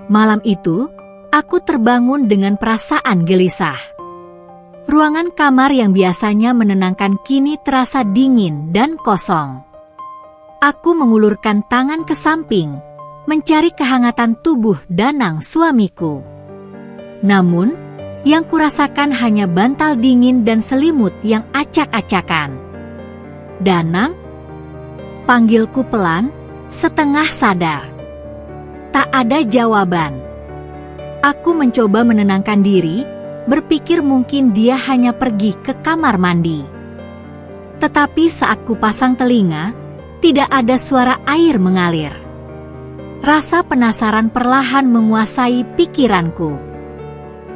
Malam itu, aku terbangun dengan perasaan gelisah. Ruangan kamar yang biasanya menenangkan kini terasa dingin dan kosong. Aku mengulurkan tangan ke samping, mencari kehangatan tubuh Danang suamiku. Namun, yang kurasakan hanya bantal dingin dan selimut yang acak-acakan. "Danang?" panggilku pelan, setengah sadar. Tak ada jawaban. Aku mencoba menenangkan diri, berpikir mungkin dia hanya pergi ke kamar mandi. Tetapi saat kupasang telinga, tidak ada suara air mengalir. Rasa penasaran perlahan menguasai pikiranku.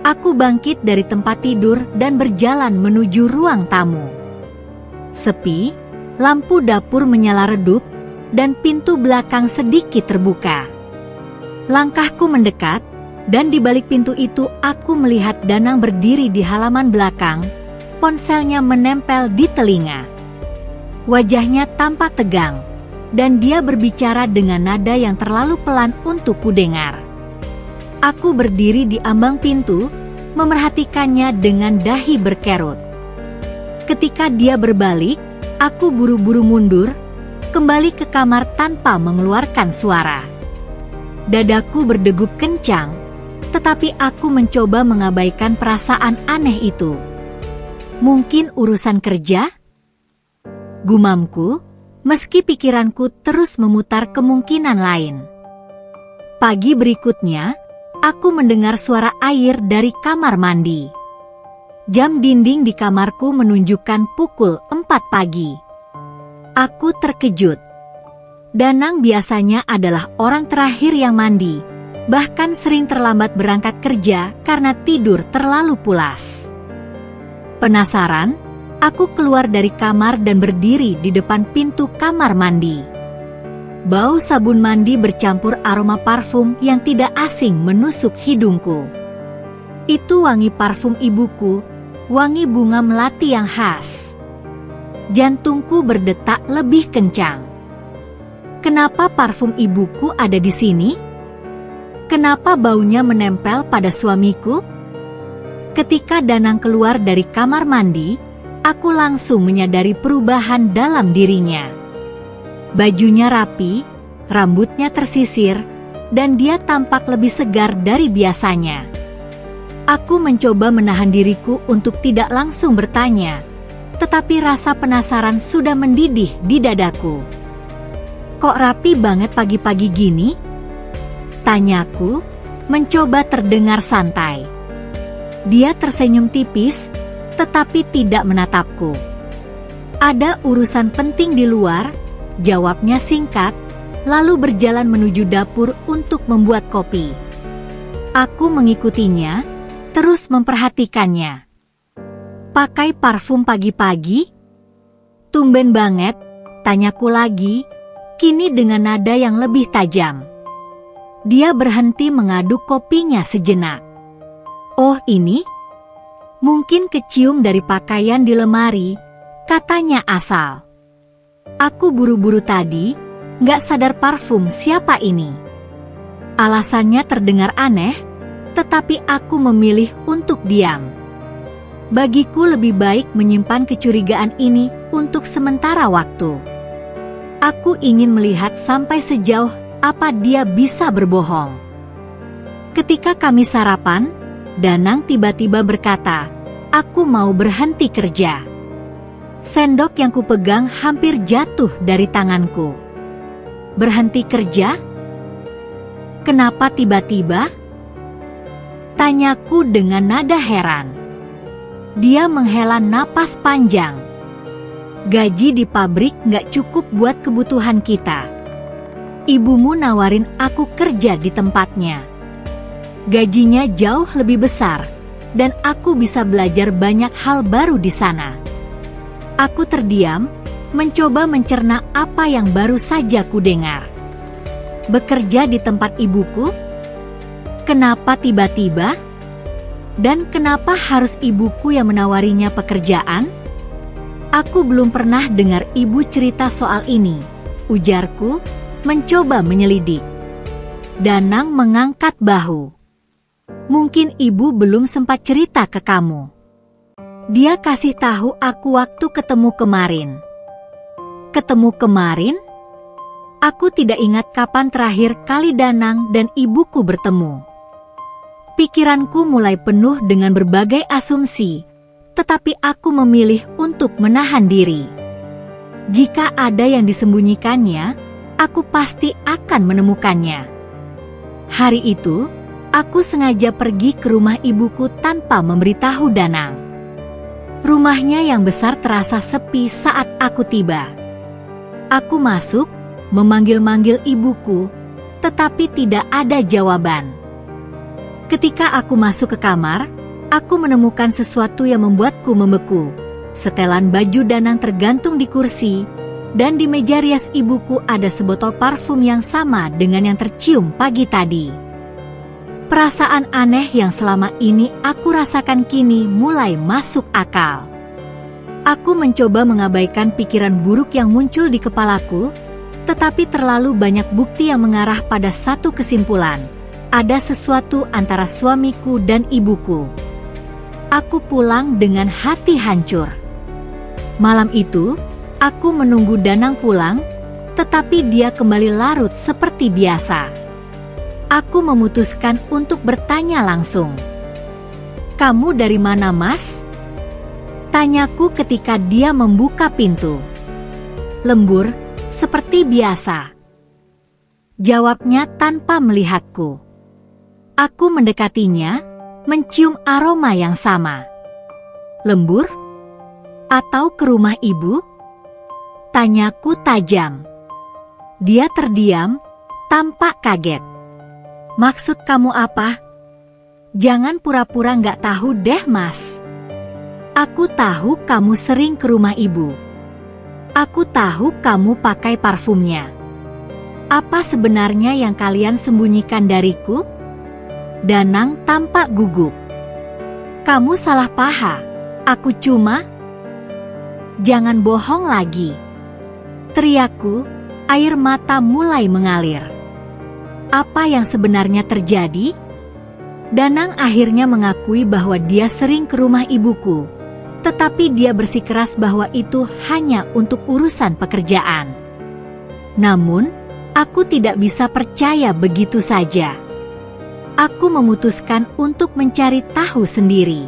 Aku bangkit dari tempat tidur dan berjalan menuju ruang tamu. Sepi, lampu dapur menyala redup, dan pintu belakang sedikit terbuka. Langkahku mendekat, dan di balik pintu itu aku melihat Danang berdiri di halaman belakang, ponselnya menempel di telinga. Wajahnya tampak tegang, dan dia berbicara dengan nada yang terlalu pelan untuk kudengar. Aku berdiri di ambang pintu, memerhatikannya dengan dahi berkerut. Ketika dia berbalik, aku buru-buru mundur, kembali ke kamar tanpa mengeluarkan suara. Dadaku berdegup kencang, tetapi aku mencoba mengabaikan perasaan aneh itu. Mungkin urusan kerja? Gumamku, meski pikiranku terus memutar kemungkinan lain. Pagi berikutnya, aku mendengar suara air dari kamar mandi. Jam dinding di kamarku menunjukkan pukul 4 pagi. Aku terkejut. Danang biasanya adalah orang terakhir yang mandi, bahkan sering terlambat berangkat kerja karena tidur terlalu pulas. Penasaran, aku keluar dari kamar dan berdiri di depan pintu kamar mandi. Bau sabun mandi bercampur aroma parfum yang tidak asing menusuk hidungku. Itu wangi parfum ibuku, wangi bunga melati yang khas. Jantungku berdetak lebih kencang. Kenapa parfum ibuku ada di sini? Kenapa baunya menempel pada suamiku? Ketika Danang keluar dari kamar mandi, aku langsung menyadari perubahan dalam dirinya. Bajunya rapi, rambutnya tersisir, dan dia tampak lebih segar dari biasanya. Aku mencoba menahan diriku untuk tidak langsung bertanya, tetapi rasa penasaran sudah mendidih di dadaku. "Kok rapi banget pagi-pagi gini?" tanyaku, mencoba terdengar santai. Dia tersenyum tipis, tetapi tidak menatapku. "Ada urusan penting di luar," jawabnya singkat, lalu berjalan menuju dapur untuk membuat kopi. Aku mengikutinya, terus memperhatikannya. "Pakai parfum pagi-pagi? Tumben banget," tanyaku lagi, kini dengan nada yang lebih tajam. Dia berhenti mengaduk kopinya sejenak. "Oh ini? Mungkin kecium dari pakaian di lemari," katanya asal. Aku buru-buru tadi, gak sadar parfum siapa ini. Alasannya terdengar aneh, tetapi aku memilih untuk diam. Bagiku lebih baik menyimpan kecurigaan ini untuk sementara waktu. Aku ingin melihat sampai sejauh apa dia bisa berbohong. Ketika kami sarapan, Danang tiba-tiba berkata, "Aku mau berhenti kerja." Sendok yang kupegang hampir jatuh dari tanganku. "Berhenti kerja? Kenapa tiba-tiba?" tanyaku dengan nada heran. Dia menghela napas panjang. "Gaji di pabrik nggak cukup buat kebutuhan kita. Ibumu nawarin aku kerja di tempatnya. Gajinya jauh lebih besar, dan aku bisa belajar banyak hal baru di sana." Aku terdiam, mencoba mencerna apa yang baru saja kudengar. Bekerja di tempat ibuku? Kenapa tiba-tiba? Dan kenapa harus ibuku yang menawarinya pekerjaan? "Aku belum pernah dengar ibu cerita soal ini," ujarku, mencoba menyelidik. Danang mengangkat bahu. Mungkin ibu belum sempat cerita ke kamu. Dia kasih tahu aku waktu ketemu kemarin. Ketemu kemarin? Aku tidak ingat kapan terakhir kali Danang dan ibuku bertemu. Pikiranku mulai penuh dengan berbagai asumsi, tetapi aku memilih untuk menahan diri. Jika ada yang disembunyikannya, aku pasti akan menemukannya. Hari itu, aku sengaja pergi ke rumah ibuku tanpa memberitahu Danang. Rumahnya yang besar terasa sepi saat aku tiba. Aku masuk, memanggil-manggil ibuku, tetapi tidak ada jawaban. Ketika aku masuk ke kamar, aku menemukan sesuatu yang membuatku membeku. Setelan baju Danang tergantung di kursi, dan di meja rias ibuku ada sebotol parfum yang sama dengan yang tercium pagi tadi. Perasaan aneh yang selama ini aku rasakan kini mulai masuk akal. Aku mencoba mengabaikan pikiran buruk yang muncul di kepalaku, tetapi terlalu banyak bukti yang mengarah pada satu kesimpulan. Ada sesuatu antara suamiku dan ibuku. Aku pulang dengan hati hancur. Malam itu, aku menunggu Danang pulang, tetapi dia kembali larut seperti biasa. Aku memutuskan untuk bertanya langsung. "Kamu dari mana, Mas?" Tanyaku ketika dia membuka pintu. Lembur, seperti biasa. Jawabnya tanpa melihatku. Aku mendekatinya, mencium aroma yang sama. Lembur? Atau ke rumah ibu? Tanyaku tajam. Dia terdiam, tampak kaget. "Maksud kamu apa?" "Jangan pura-pura nggak tahu deh, Mas. Aku tahu kamu sering ke rumah ibu. Aku tahu kamu pakai parfumnya. Apa sebenarnya yang kalian sembunyikan dariku?" Danang tampak gugup. "Kamu salah paham. Aku cuma..." "Jangan bohong lagi," teriakku, air mata mulai mengalir. Apa yang sebenarnya terjadi? Danang akhirnya mengakui bahwa dia sering ke rumah ibuku, tetapi dia bersikeras bahwa itu hanya untuk urusan pekerjaan. Namun, aku tidak bisa percaya begitu saja. Aku memutuskan untuk mencari tahu sendiri.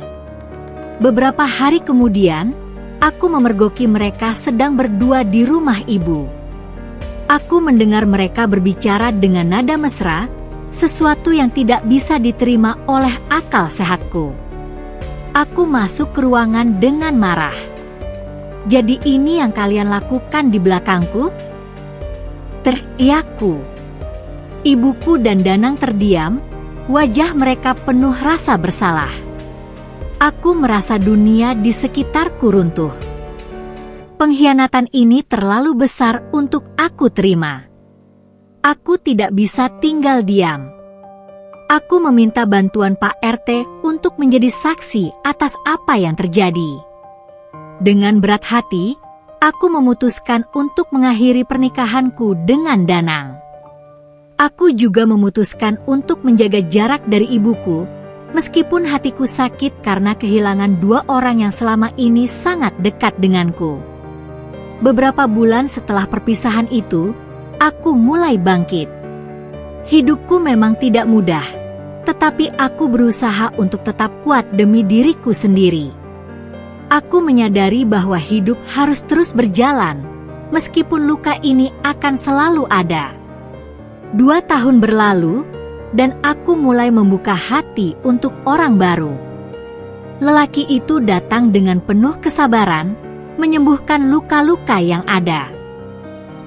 Beberapa hari kemudian, aku memergoki mereka sedang berdua di rumah ibu. Aku mendengar mereka berbicara dengan nada mesra, sesuatu yang tidak bisa diterima oleh akal sehatku. Aku masuk ke ruangan dengan marah. "Jadi ini yang kalian lakukan di belakangku?" teriakku. Ibuku dan Danang terdiam, wajah mereka penuh rasa bersalah. Aku merasa dunia di sekitarku runtuh. Pengkhianatan ini terlalu besar untuk aku terima. Aku tidak bisa tinggal diam. Aku meminta bantuan Pak RT untuk menjadi saksi atas apa yang terjadi. Dengan berat hati, aku memutuskan untuk mengakhiri pernikahanku dengan Danang. Aku juga memutuskan untuk menjaga jarak dari ibuku, meskipun hatiku sakit karena kehilangan dua orang yang selama ini sangat dekat denganku. Beberapa bulan setelah perpisahan itu, aku mulai bangkit. Hidupku memang tidak mudah, tetapi aku berusaha untuk tetap kuat demi diriku sendiri. Aku menyadari bahwa hidup harus terus berjalan, meskipun luka ini akan selalu ada. 2 tahun berlalu, dan aku mulai membuka hati untuk orang baru. Lelaki itu datang dengan penuh kesabaran, menyembuhkan luka-luka yang ada.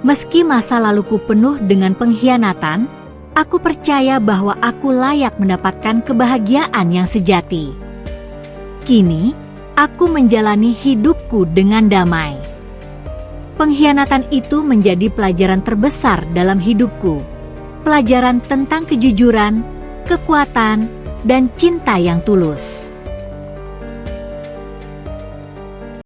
Meski masa laluku penuh dengan pengkhianatan, aku percaya bahwa aku layak mendapatkan kebahagiaan yang sejati. Kini, aku menjalani hidupku dengan damai. Pengkhianatan itu menjadi pelajaran terbesar dalam hidupku. Pelajaran tentang kejujuran, kekuatan, dan cinta yang tulus.